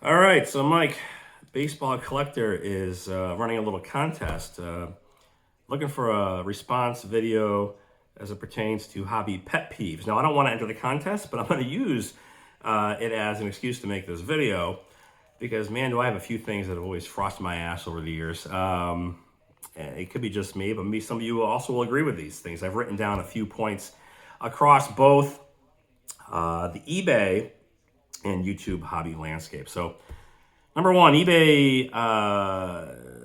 All right, so Mike, baseball collector is running a little contest, looking for a response video as it pertains to hobby pet peeves. Now, I don't want to enter the contest, but I'm going to use it as an excuse to make this video because, man, do I have a few things that have always frosted my ass over the years. It could be just me, but maybe some of you also will agree with these things. I've written down a few points across both the eBay and YouTube hobby landscape. So, number one, eBay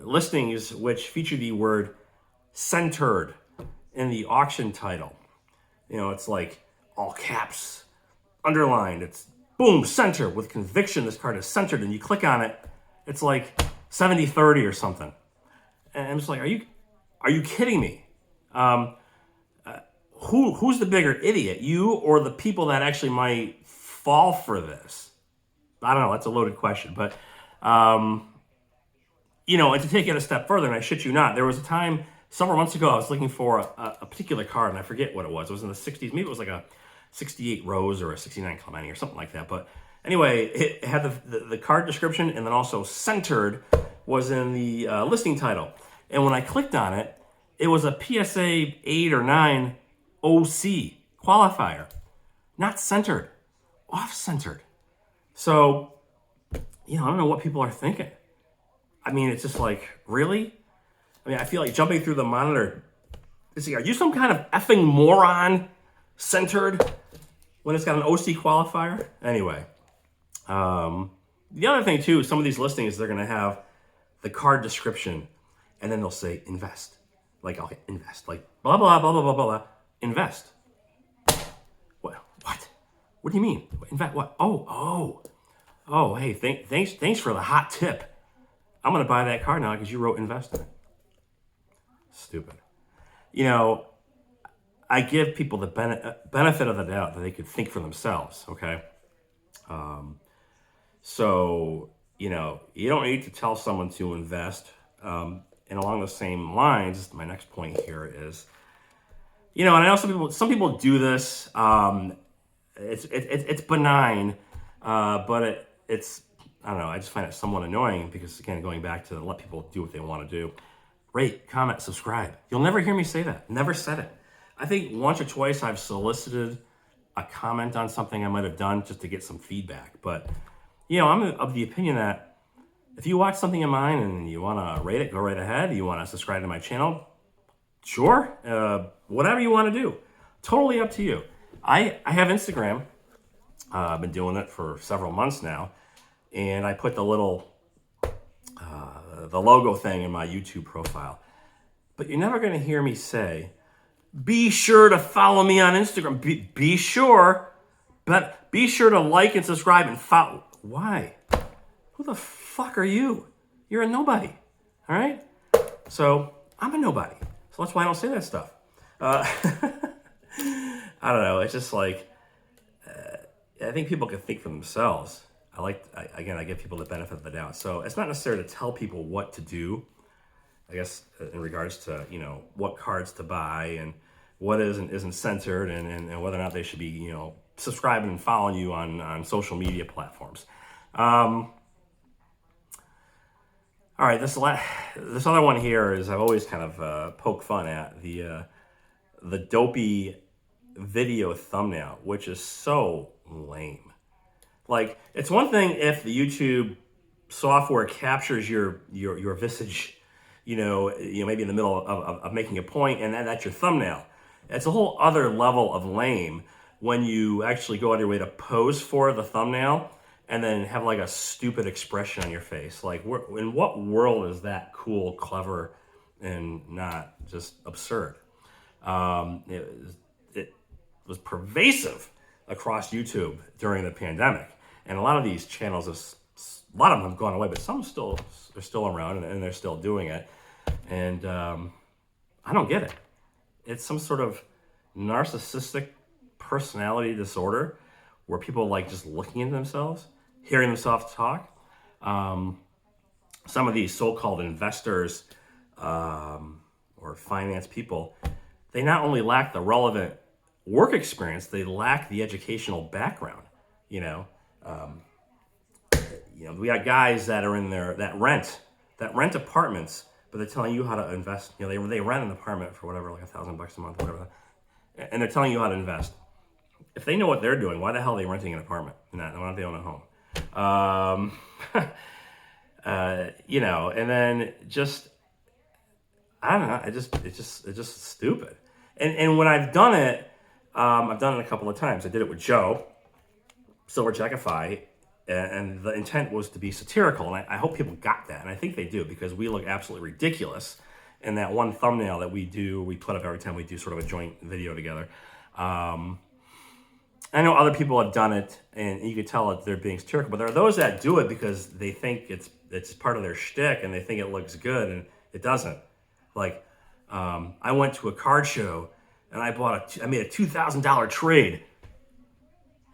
listings which feature the word centered in the auction title. You know, it's like all caps, underlined. It's boom, center with conviction. This card is centered, and you click on it, it's like 70-30 or something. And I'm just like, are you kidding me? Who's the bigger idiot, you or the people that actually might fall for this? I don't know. That's a loaded question, but you know, and to take it a step further, and I shit you not, there was a time several months ago I was looking for a particular card, and I forget what it was. It was in the 60s. Maybe it was like a 68 Rose or a 69 Clemente or something like that. But anyway, it had the card description, and then also centered was in the listing title. And when I clicked on it, it was a PSA 8 or 9 OC qualifier, not centered, off-centered. So, you know, I don't know what people are thinking. I mean, it's just like, really? I mean, I feel like jumping through the monitor. Are you some kind of effing moron? Centered when it's got an OC qualifier? Anyway, the other thing too, some of these listings, they're going to have the card description, and then they'll say invest. Like, okay, invest. Like, blah, blah, blah, blah, blah, blah, invest. What? What do you mean? Invest what? Oh, hey, thanks for the hot tip. I'm going to buy that card now because you wrote invest in it. Stupid. You know, I give people the benefit of the doubt that they could think for themselves, okay? So, you know, you don't need to tell someone to invest. And along the same lines, my next point here is, you know, and I know some people do this. It's benign, but it's I don't know. I just find it somewhat annoying because, again, going back to let people do what they want to do. Rate, comment, subscribe. You'll never hear me say that. Never said it. I think once or twice I've solicited a comment on something I might have done just to get some feedback. But, you know, I'm of the opinion that if you watch something of mine and you want to rate it, go right ahead. You want to subscribe to my channel, sure. Whatever you want to do. Totally up to you. I have Instagram. I've been doing it for several months now. And I put the little, the logo thing in my YouTube profile. But you're never going to hear me say, be sure to follow me on Instagram. Be sure, but be sure to like and subscribe and follow. Why? Who the fuck are you? You're a nobody, all right? So I'm a nobody. So that's why I don't say that stuff. I don't know. It's just like, I think people can think for themselves. I give people the benefit of the doubt. So it's not necessarily to tell people what to do, I guess, in regards to, you know, what cards to buy and what isn't centered and whether or not they should be, you know, subscribing and following you on social media platforms. All right, this other one here is I've always kind of poked fun at the dopey video thumbnail, which is so lame. Like, it's one thing if the YouTube software captures your visage, you know, maybe in the middle of making a point, and that's your thumbnail. It's a whole other level of lame when you actually go out of your way to pose for the thumbnail and then have like a stupid expression on your face. Like, in what world is that cool, clever, and not just absurd? It was pervasive across YouTube during the pandemic. And a lot of these channels, a lot of them have gone away, but some are still around and they're still doing it. And I don't get it. It's some sort of narcissistic personality disorder where people like just looking at themselves, hearing themselves talk. Some of these so-called investors or finance people, they not only lack the relevant work experience, they lack the educational background, you know. we got guys that are in there that rent apartments, but they're telling you how to invest. They rent an apartment for whatever, like $1,000 a month, or whatever, and they're telling you how to invest. If they know what they're doing, why the hell are they renting an apartment? Why don't they own a home? And then just, I don't know. It's just stupid. And when I've done it a couple of times. I did it with Joe, Silver Jackify, and the intent was to be satirical. And I hope people got that. And I think they do, because we look absolutely ridiculous in that one thumbnail that we put up every time we do sort of a joint video together. I know other people have done it, and you can tell that they're being satirical, but there are those that do it because they think it's part of their shtick, and they think it looks good, and it doesn't. Like, I went to a card show, and I made a $2,000 trade,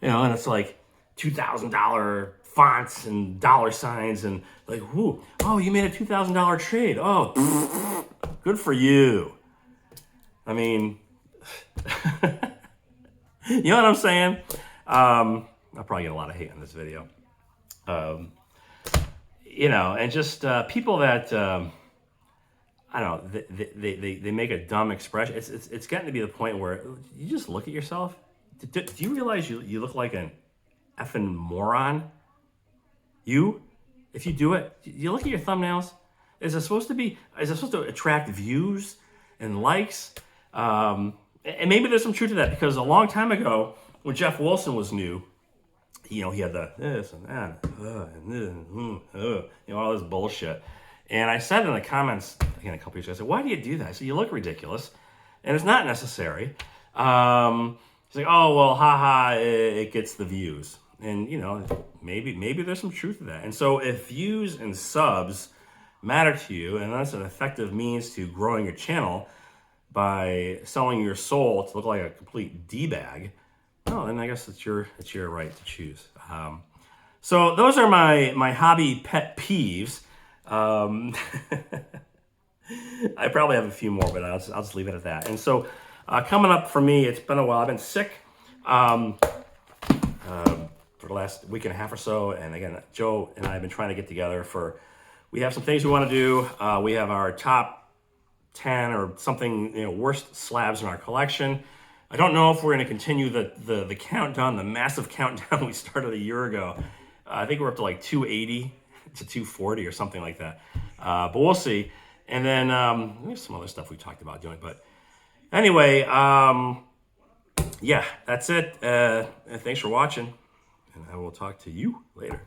and it's like $2,000 fonts and dollar signs, and like, whoo, oh, you made a $2,000 trade. Oh, good for you. I mean, you know what I'm saying? I'll probably get a lot of hate on this video. And just people that, I don't know, they make a dumb expression. It's getting to be the point where you just look at yourself. Do you realize you look like an effing moron? If you do it, you look at your thumbnails. Is it supposed to attract views and likes? And maybe there's some truth to that, because a long time ago, when Jeff Wilson was new, he had the this and that, all this bullshit. And I said in the comments, again, a couple years ago, I said, why do you do that? I said, you look ridiculous, and it's not necessary. He's like, oh, well, haha, it gets the views. And, maybe there's some truth to that. And so if views and subs matter to you, and that's an effective means to growing your channel by selling your soul to look like a complete D-bag, well, then I guess it's your right to choose. So those are my hobby pet peeves. I probably have a few more, but I'll just leave it at that. And so coming up for me, it's been a while. I've been sick for the last week and a half or so. And again, Joe and I have been trying to get together we have some things we want to do. We have our top 10 or something, worst slabs in our collection. I don't know if we're going to continue the countdown, the massive countdown we started a year ago. I think we're up to like 280 to 240 or something like that. But we'll see. And then there's some other stuff we talked about doing. But anyway, yeah, that's it. Thanks for watching, and I will talk to you later.